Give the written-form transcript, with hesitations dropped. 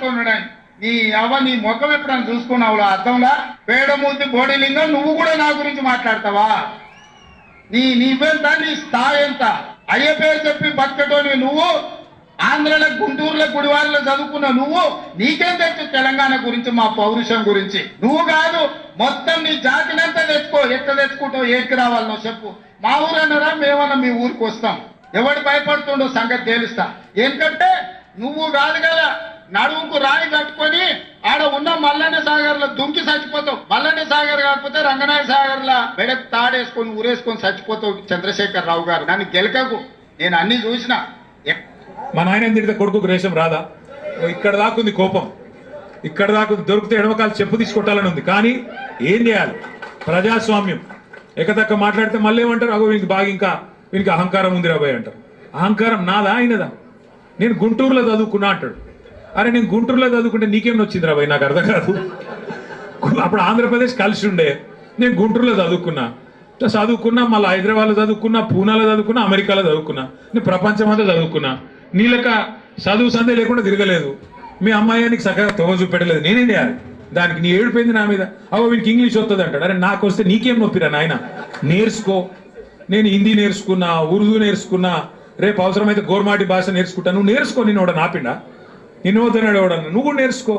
పట్టుకున్నాడు. నీ నీ ముఖం ఎప్పుడైనా చూసుకున్నావు అర్థంలా? పేడమూర్తి బోడిలింగం, నువ్వు కూడా నా గురించి మాట్లాడతావా? నీవెంత, నీ స్థాయి ఎంత? అయ్య పేరు చెప్పి బతకటోని నువ్వు, ఆంధ్రలో గుంటూరులో గుడివారిలో చదువుకున్న నువ్వు, నీకేం తెచ్చు తెలంగాణ గురించి, మా పౌరుషం గురించి? నువ్వు కాదు, మొత్తం నీ జాతినంతా తెచ్చుకో. ఎట్లా తెచ్చుకుంటావు? ఏకి రావాలనో చెప్పు. మా ఊరన్నారా, మేమన్నా మీ ఊరికి వస్తాం. ఎవడు భయపడుతుండో సంగతి తేలుస్తా. ఎందుకంటే నువ్వు కాదు కదా, నడువుకు రాయి కట్టుకొని ఆడ ఉన్న మల్లన్న సాగర్ లో దుంకి చచ్చిపోతావు. మల్లన్న సాగర్ కాకపోతే రంగనాయ సాగర్ లా మెడకు తాడేసుకొని ఊరేసుకొని చచ్చిపోతావు. చంద్రశేఖర్ రావు గారు, నన్ను గెలకకు, నేను అన్ని చూసిన. మా నాయన తిడితే కొడుకు రేషం రాదా? ఇక్కడ దాకుంది కోపం, ఇక్కడ దాకుంది. దొరికితే ఎడమకాలు చెప్పు తీసుకొట్టాలని ఉంది. కానీ ఏం చేయాలి? ప్రజాస్వామ్యం. ఎక్కదక్క మాట్లాడితే మళ్ళీ ఏమంటారు? అగో వీనికి బాగా, ఇంకా వీనికి అహంకారం ఉంది రాబోయ్ అంటారు. అహంకారం నాదా ఆయనదా? నేను గుంటూరులో చదువుకున్నా అంటాడు. అరే నేను గుంటూరులో చదువుకుంటే నీకేం వచ్చింది రాబోయ్? నాకు అర్థం కాదు. అప్పుడు ఆంధ్రప్రదేశ్ కలిసి ఉండే. నేను గుంటూరులో చదువుకున్నా, మళ్ళీ హైదరాబాద్లో చదువుకున్నా, పూనాలో చదువుకున్నా, అమెరికాలో చదువుకున్నా, నేను ప్రపంచం అంతా చదువుకున్నా. నీలక చదువు సందే లేకుండా తిరగలేదు. మీ అమ్మాయి నీకు సగం తొగ చూపెట్టలేదు. నేనేం చేయాలి దానికి? నీ ఏడిపోయింది నా మీద. అవో వీనికి ఇంగ్లీష్ వస్తుంది అంటాడు. అరే నాకు వస్తే నీకేం నొప్పిరా నాయన? నేర్చుకో. నేను హిందీ నేర్చుకున్నా, ఉర్దూ నేర్చుకున్నా, రేపు అవసరమైతే గోర్మాటి భాష నేర్చుకుంటా. నువ్వు నేర్చుకో. నిన్ను వాడు నాపిండా? నిన్ను వద్దన్నాడు ఎవడన్నా? నువ్వు కూడా నేర్చుకో.